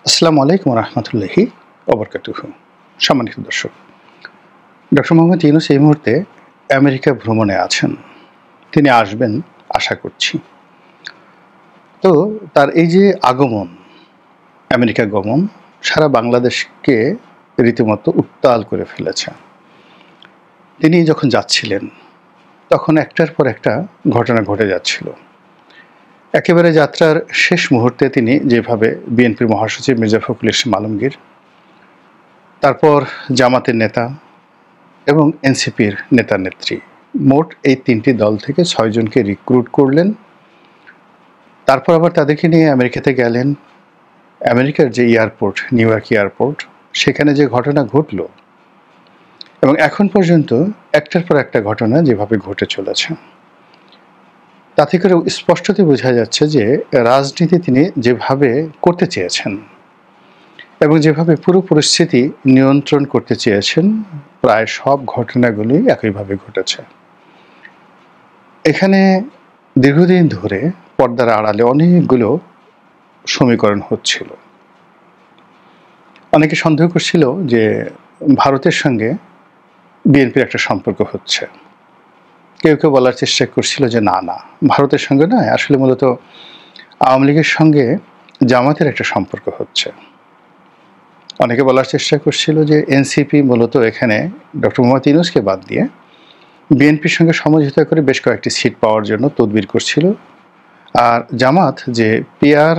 আসসালামু আলাইকুম রহমতুল্লাহি ওবরকাতুহু। সম্মানিত দর্শক, ডক্টর মোহাম্মদ ইউনূস এই মুহূর্তে আমেরিকা ভ্রমণে আছেন। তিনি আসবেন আশা করছি। তো তার এই যে আগমন, আমেরিকা গমন সারা বাংলাদেশকে রীতিমতো উত্তাল করে ফেলেছে। তিনি যখন যাচ্ছিলেন তখন একটার পর একটা ঘটনা ঘটে যাচ্ছিল। একেবারে যাত্রার শেষ মুহূর্তে তিনি যেভাবে বিএনপির মহাসচিব মির্জা ফখরুল ইসলাম আলমগীর, তারপর জামাতের নেতা এবং এনসিপির নেতা নেত্রী, মোট এই তিনটি দল থেকে ৬ জনকে রিক্রুট করলেন। তারপর আবার তাদেরকে নিয়ে আমেরিকাতে গেলেন। আমেরিকার যে এয়ারপোর্ট, নিউ ইয়র্ক এয়ারপোর্ট, সেখানে যে ঘটনা ঘটল এবং এখন পর্যন্ত একটার পর একটা ঘটনা যেভাবে ঘটে চলেছে, তাতে করে স্পষ্টতই বোঝা যাচ্ছে যে রাজনীতি তিনি যেভাবে করতে চেয়েছেন এবং যেভাবে পুরো পরিস্থিতি নিয়ন্ত্রণ করতে চেয়েছেন, প্রায় সব ঘটনাগুলোই একইভাবে ঘটেছে। এখানে দীর্ঘদিন ধরে পর্দার আড়ালে অনেকগুলো সমীকরণ হচ্ছিল। অনেকে সন্দেহ করছিল যে ভারতের সঙ্গে বিএনপির একটা সম্পর্ক হচ্ছে। কেউ কেউ বলার চেষ্টা করছিল যে না না, ভারতের সঙ্গে নয়, আসলে মূলত আওয়ামী লীগের সঙ্গে জামাতের একটা সম্পর্ক হচ্ছে। অনেকে বলার চেষ্টা করছিল যে এনসিপি মূলত এখানে ডক্টর মোহাম্মদ ইউনূসকে বাদ দিয়ে বিএনপির সঙ্গে সমঝোতা করে বেশ কয়েকটি সিট পাওয়ার জন্য তদবির করছিল। আর জামাত যে পিআর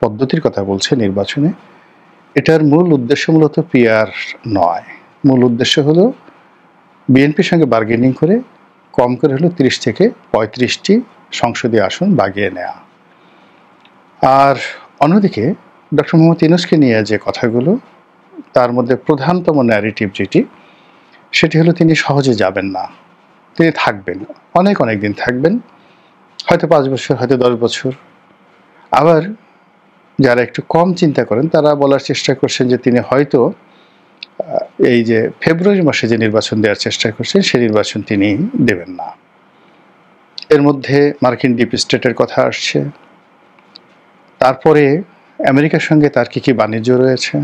পদ্ধতির কথা বলছে নির্বাচনে, এটার মূল উদ্দেশ্য মূলত পিআর নয়। মূল উদ্দেশ্য হলো বিএনপির সঙ্গে বার্গেনিং করে কম করে হলো ৩০ থেকে ৩৫টি সংসদীয় আসন বাগিয়ে নেওয়া। আর অন্যদিকে ডক্টর মোহাম্মদ ইউনূসকে নিয়ে যে কথাগুলো, তার মধ্যে প্রধানতম ন্যারেটিভ যেটি, সেটি হলো তিনি সহজে যাবেন না, তিনি থাকবেন, অনেক অনেক দিন থাকবেন, হয়তো ৫ বছর, হয়তো ১০ বছর। আবার যারা একটু কম চিন্তা করেন তারা বলার চেষ্টা করছেন যে তিনি হয়তো এই যে ফেব্রুয়ারি মাসে যে নির্বাচন দেওয়ার চেষ্টা করছেন, সেই নির্বাচন তিনি দেবেন না। এর মধ্যে মার্কিন ডিপ স্টেটের কথা আসছে, তারপরে আমেরিকার সঙ্গে তার কী কী বাণিজ্য রয়েছে,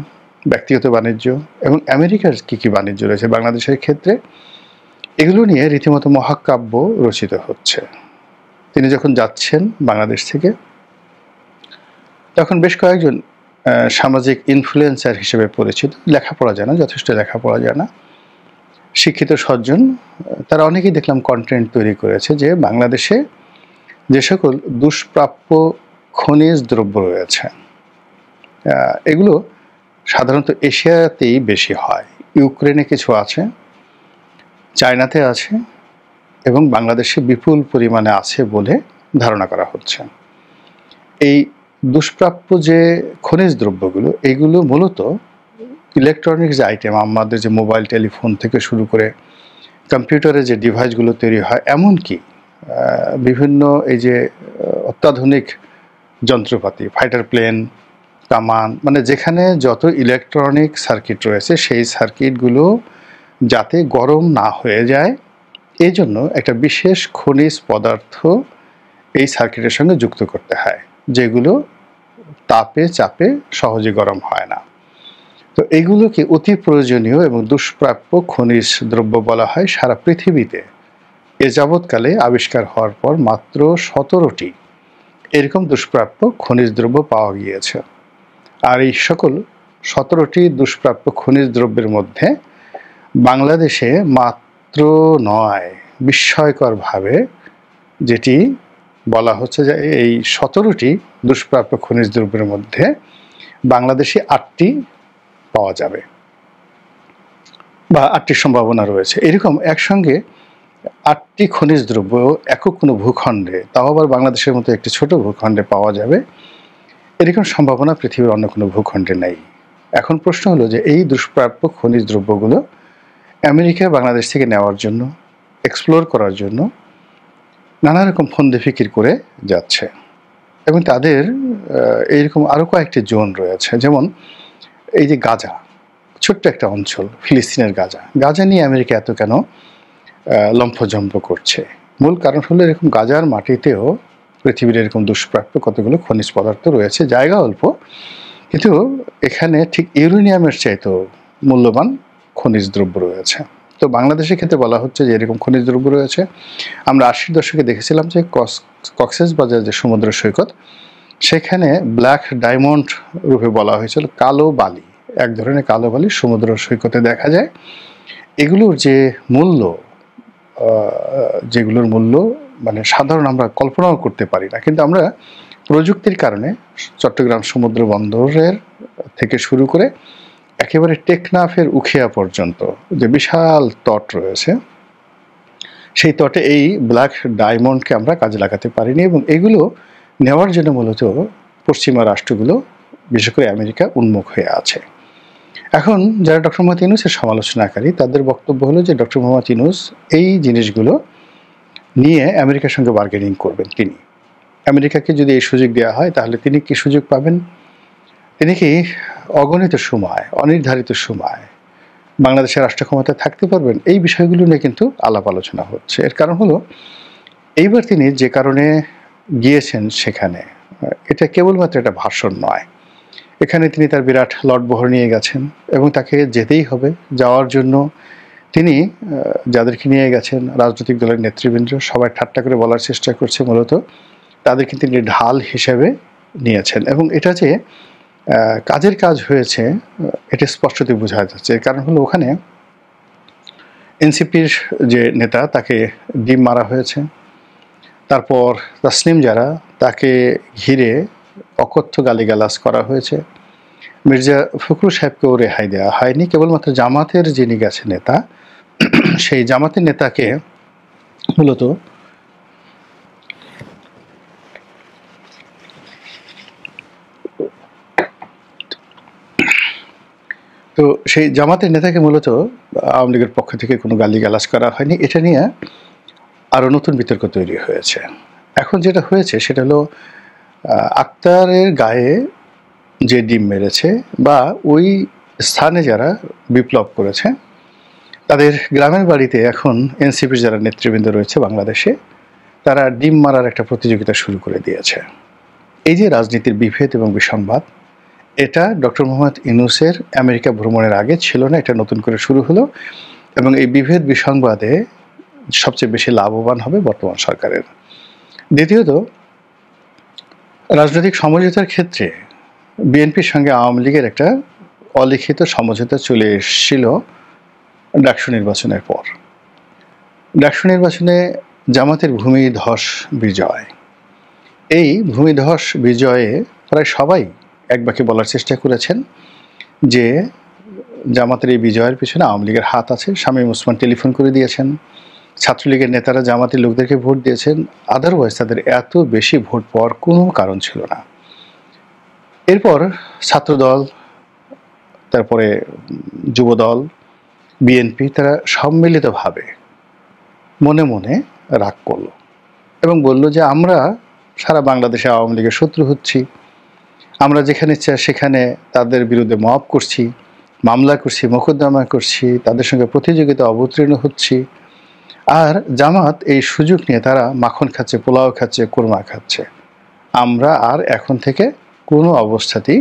ব্যক্তিগত বাণিজ্য, এবং আমেরিকার কী কী বাণিজ্য রয়েছে বাংলাদেশের ক্ষেত্রে, এগুলো নিয়ে রীতিমতো মহাকাব্য রচিত হচ্ছে। তিনি যখন যাচ্ছেন বাংলাদেশ থেকে, তখন বেশ কয়েকজন সামাজিক ইনফ্লুয়েন্সার হিসেবে পরিচিত, লেখাপড়া জানা, যথেষ্ট লেখাপড়া জানা, শিক্ষিত সজ্জন, তারা অনেকেই দেখলাম কন্টেন্ট তৈরি করেছে যে বাংলাদেশে যে সকল দুষ্প্রাপ্য খনিজ দ্রব্য রয়েছে, এগুলো সাধারণত এশিয়াতেই বেশি হয়। ইউক্রেনে কিছু আছে, চায়নাতে আছে, এবং বাংলাদেশে বিপুল পরিমাণে আছে বলে ধারণা করা হচ্ছে। এই দুষ্প্রাপ্য যে খনিজ দ্রব্যগুলো, এগুলো মূলত ইলেকট্রনিক্স আইটেম, আমাদের যে মোবাইল টেলিফোন থেকে শুরু করে কম্পিউটারের যে ডিভাইসগুলো তৈরি হয়, এমনকি বিভিন্ন এই যে অত্যাধুনিক যন্ত্রপাতি, ফাইটার প্লেন, কামান, মানে যেখানে যত ইলেকট্রনিক সার্কিট রয়েছে, সেই সার্কিটগুলো যাতে গরম না হয়ে যায়, এই জন্য একটা বিশেষ খনিজ পদার্থ এই সার্কিটের সঙ্গে যুক্ত করতে হয়, যেগুলো তাপে চাপে সহজে গরম হয় না। তো এগুলোকে অতি প্রয়োজনীয় এবং দুষ্প্রাপ্য খনিজ দ্রব্য বলা হয়। সারা পৃথিবীতে এ যাবৎকালে আবিষ্কার হওয়ার পর মাত্র ১৭টি এরকম দুষ্প্রাপ্য খনিজ দ্রব্য পাওয়া গিয়েছে। আর এই সকল ১৭টি দুষ্প্রাপ্য খনিজ দ্রব্যের মধ্যে বাংলাদেশে মাত্র ৯, বিস্ময়করভাবে যেটি বলা হচ্ছে যে এই ১৭টি দুষ্প্রাপ্য খনিজ দ্রব্যের মধ্যে বাংলাদেশে ৮টি পাওয়া যাবে বা ৮টির সম্ভাবনা রয়েছে। এরকম একসঙ্গে ৮টি খনিজ দ্রব্য একক কোনো ভূখণ্ডে, তাও আবার বাংলাদেশের মতো একটি ছোট ভূখণ্ডে পাওয়া যাবে, এরকম সম্ভাবনা পৃথিবীর অন্য কোনো ভূখণ্ডে নেই। এখন প্রশ্ন হলো যে এই দুষ্প্রাপ্য খনিজ দ্রব্যগুলো আমেরিকা বাংলাদেশ থেকে নেওয়ার জন্য, এক্সপ্লোর করার জন্য নানা রকম ফন্দি ফিকির করে যাচ্ছে, এবং তাদের এইরকম আরও কয়েকটি জোন রয়েছে। যেমন এই যে গাজা, ছোট্ট একটা অঞ্চল, ফিলিস্তিনের গাজা, গাজা নিয়ে আমেরিকা এত কেন লম্ফজম্প করছে? মূল কারণ হলো এরকম গাজার মাটিতেও পৃথিবীর এরকম দুষ্প্রাপ্য কতগুলো খনিজ পদার্থ রয়েছে, জায়গা অল্প কিন্তু এখানে ঠিক ইউরেনিয়ামের চাইতেও মূল্যবান খনিজ দ্রব্য রয়েছে। তো বাংলাদেশের ক্ষেত্রে বলা হচ্ছে যে এরকম খনিজ দ্রব্য রয়েছে। আমরা ৮০ দশকে দেখেছিলাম যে কক্সবাজার যে সমুদ্র সৈকত, সেখানে ব্ল্যাক ডায়মন্ড রূপে বলা হয়েছিল কালো বালি, এক ধরনের কালো বালি সমুদ্র সৈকতে দেখা যায়। এগুলোর যে মূল্য, যেগুলোর মূল্য মানে সাধারণ আমরা কল্পনাও করতে পারি না, কিন্তু আমরা প্রযুক্তির কারণে চট্টগ্রাম সমুদ্র বন্দরের থেকে শুরু করে একেবারে টেকনাফের উখিয়া পর্যন্ত যে বিশাল তট রয়েছে, সেই তটে এই ব্ল্যাক ডায়মন্ডকে আমরা কাজে লাগাতে পারিনি, এবং এগুলো নেওয়ার জন্য মূলত পশ্চিমা রাষ্ট্রগুলো বিশেষ করে আমেরিকা উন্মুখ হয়ে আছে। এখন যারা ডক্টর মোহাম্মদ ইউনূসের সমালোচনাকারী, তাদের বক্তব্য হলো যে ডক্টর মোহাম্মদ ইউনূস এই জিনিসগুলো নিয়ে আমেরিকার সঙ্গে বার্গেনিং করবেন। তিনি আমেরিকাকে যদি এই সুযোগ দেওয়া হয় তাহলে তিনি কি সুযোগ পাবেন? তিনি কি অগণিত সময়, অনির্ধারিত সময় বাংলাদেশের রাষ্ট্র ক্ষমতায় থাকতে পারবেন? এই বিষয়গুলো নিয়ে কিন্তু আলাপ আলোচনা হচ্ছে। এর কারণ হলো এইবার তিনি যে কারণে গিয়েছেন সেখানে, এটা কেবলমাত্র একটা ভাষণ নয়। এখানে তিনি তার বিরাট লটবহর নিয়ে গেছেন এবং তাকে যেতেই হবে। যাওয়ার জন্য তিনি যাদেরকে নিয়ে গেছেন, রাজনৈতিক দলের নেতৃবৃন্দ সবাই ঠাট্টা করে বলার চেষ্টা করছে মূলত তাদেরকে তিনি ঢাল হিসেবে নিয়েছেন, এবং এটা যে কাজের কাজ হয়েছে এটা স্পষ্টতই বোঝা যাচ্ছে। এর কারণ হলো ওখানে এনসিপির যে নেতা তাকে ডিম মারা হয়েছে, তারপর তাসনিম যারা তাকে ঘিরে অকথ্য গালিগালাজ করা হয়েছে, মির্জা ফখরুল সাহেবকেও রেহাই দেওয়া হয়নি। কেবলমাত্র জামাতের যিনি গেছে নেতা, সেই জামাতের নেতাকে মূলত তো সেই জামাতের নেতাকে মূলত আওয়ামী লীগের পক্ষ থেকে কোনো গালিগালাজ করা হয়নি। এটা নিয়ে আরও নতুন বিতর্ক তৈরি হয়েছে। এখন যেটা হয়েছে সেটা হলো আক্তারের গায়ে যে ডিম মেরেছে বা ওই স্থানে যারা বিপ্লব করেছে তাদের গ্রামের বাড়িতে এখন এনসিপির যারা নেতৃবৃন্দ রয়েছে বাংলাদেশে, তারা ডিম মারার একটা প্রতিযোগিতা শুরু করে দিয়েছে। এই যে রাজনীতির বিভেদ এবং বিসংবাদ, এটা ডক্টর মোহাম্মদ ইউনূসের আমেরিকা ভ্রমণের আগে ছিল না, এটা নতুন করে শুরু হলো, এবং এই বিভেদ বিসংবাদে সবচেয়ে বেশি লাভবান হবে বর্তমান সরকারের। দ্বিতীয়ত, রাজনৈতিক সমঝোতার ক্ষেত্রে বিএনপির সঙ্গে আওয়ামী লীগের একটা অলিখিত সমঝোতা চলে এসেছিল ডাকসু নির্বাচনের পর। ডাকসু নির্বাচনে জামাতের ভূমিধস বিজয়, এই ভূমিধস বিজয়ে প্রায় সবাই একবাকে বলার চেষ্টা করেছেন যে জামাতের এই বিজয়ের পিছনে আওয়ামী লীগের হাত আছে। শামীম ওসমান টেলিফোন করে দিয়েছেন, ছাত্রলীগের নেতারা জামাতের লোকদেরকে ভোট দিয়েছেন, আদারওয়াইজ তাদের এত বেশি ভোট পাওয়ার কোনো কারণ ছিল না। এরপর ছাত্রদল, তারপরে যুবদল, বিএনপি, তারা সম্মিলিতভাবে মনে মনে রাগ করলো এবং বলল যে আমরা সারা বাংলাদেশে আওয়ামী লীগের শত্রু হচ্ছি, আমরা যেখানে ইচ্ছা সেখানে তাদের বিরুদ্ধে মব করছি, মামলা করছি, মোকদ্দমা করছি, তাদের সঙ্গে প্রতিযোগিতা অবতীর্ণ হচ্ছি, আর জামাত এই সুযোগ নিয়ে তারা মাখন খাচ্ছে, পোলাও খাচ্ছে, কোরমা খাচ্ছে। আমরা আর এখন থেকে কোনো অবস্থাতেই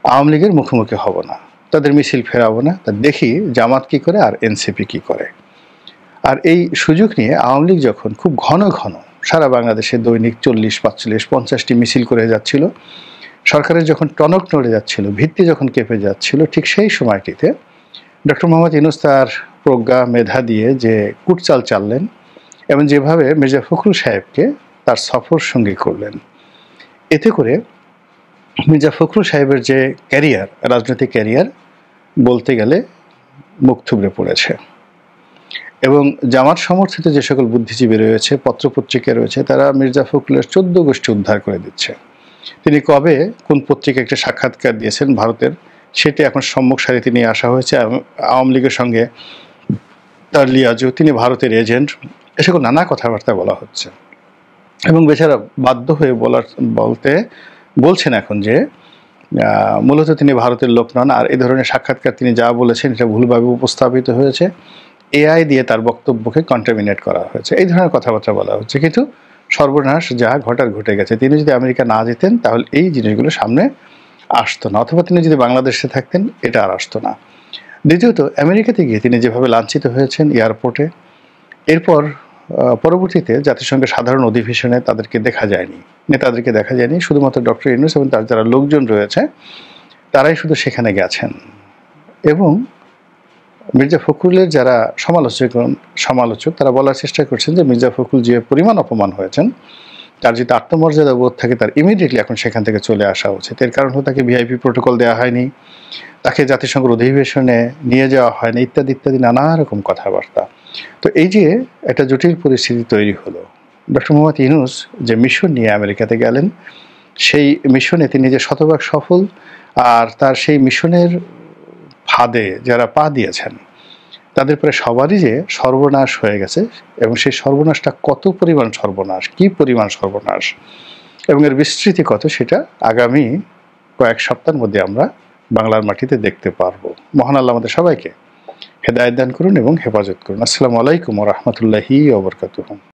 আওয়ামী লীগের মুখোমুখি হব না, তাদের মিছিল ফেরাবো না, তা দেখি জামাত কী করে আর এনসিপি কী করে। আর এই সুযোগ নিয়ে আওয়ামী লীগ যখন খুব ঘন ঘন সারা বাংলাদেশে দৈনিক 40, 45, 50টি মিছিল করে যাচ্ছিল, সরকারের যখন টনক নড়ে যাচ্ছিল, ভিত্তি যখন কেঁপে যাচ্ছিল, ঠিক সেই সময়টিতে ডক্টর মোহাম্মদ ইউনূস তার প্রজ্ঞা মেধা দিয়ে যে কুটচাল চাললেন এবং যেভাবে মির্জা ফখরুল সাহেবকে তার সফর সঙ্গী করলেন, এতে করে মির্জা ফখরুল সাহেবের যে ক্যারিয়ার, রাজনৈতিক ক্যারিয়ার বলতে গেলে মুখ থুবড়ে পড়েছে। এবং জামাত সমর্থিত যে সকল বুদ্ধিজীবী রয়েছে, পত্রপত্রিকা রয়েছে, তারা মির্জা ফখরুলের 14 গোষ্ঠী উদ্ধার করে দিচ্ছে। তিনি কবে কোন পত্রিকা একটা সাক্ষাৎকার দিয়েছেন ভারতের, সেটি এখন সম্মুখ সারিতে নিয়ে আসা হয়েছে। আওয়ামী লীগের সঙ্গে তার লিয়াজু, তিনি ভারতের এজেন্ট, এ সকল নানা কথাবার্তা বলা হচ্ছে। এবং বেচারা বাধ্য হয়ে বলছেন এখন যে মূলত তিনি ভারতের লোক নন, আর এই ধরনের সাক্ষাৎকার তিনি যা বলেছেন এটা ভুলভাবে উপস্থাপিত হয়েছে, এআই দিয়ে তার বক্তব্যকে কন্টামিনেট করা হয়েছে, এই ধরনের কথাবার্তা বলা হচ্ছে। কিন্তু সর্বনাশ যা ঘটার ঘটে গেছে। তিনি যদি আমেরিকা না যেতেন তাহলে এই জিনিসগুলো সামনে আসতো না, অথবা তিনি যদি বাংলাদেশে থাকতেন এটা আর আসতো না। দ্বিতীয়ত, আমেরিকাতে গিয়ে তিনি যেভাবে লাঞ্ছিত হয়েছেন এয়ারপোর্টে, এরপর পরবর্তীতে জাতিসংঘের সাধারণ অধিবেশনে তাদেরকে দেখা যায়নি, নেতাদেরকে দেখা যায়নি, শুধুমাত্র ডক্টর ইউনূস এবং তার যারা লোকজন রয়েছে তারাই শুধু সেখানে গেছেন। এবং মির্জা ফখরুলের যারা সমালোচক তারা বলার চেষ্টা করছেন যে মির্জা ফখরুল যে পরিমাণ অপমান হয়েছেন, তার যদি আত্মমর্যাদা বোধ থাকে তার ইমিডিয়েটলি এখন সেখান থেকে চলে আসা উচিত। এর কারণ হলো তাকে ভিআইপি প্রোটোকল দেওয়া হয়নি, তাকে জাতিসংঘের অধিবেশনে নিয়ে যাওয়া হয়নি, ইত্যাদি ইত্যাদি নানা রকম কথাবার্তা। তো এই যে একটা জটিল পরিস্থিতি তৈরি হলো, ডক্টর মোহাম্মদ ইউনূস যে মিশন নিয়ে আমেরিকাতে গেলেন, সেই মিশনে তিনি যে শতভাগ সফল, আর তার সেই মিশনের ফাঁদে যারা পা দিয়েছেন তাদের প্রায় সবারই যে সর্বনাশ হয়ে গেছে, এবং সেই সর্বনাশটা কত পরিমাণ সর্বনাশ, কি পরিমাণ সর্বনাশ এবং এর বিস্তৃতি কত, সেটা আগামী কয়েক সপ্তাহের মধ্যে আমরা বাংলার মাটিতে দেখতে পারবো। মহান আল্লাহ আমাদের সবাইকে হেদায়েত দান করুন এবং হেফাজত করুন। আসসালামু আলাইকুম ওয়া রাহমাতুল্লাহি ওয়া বারাকাতুহু।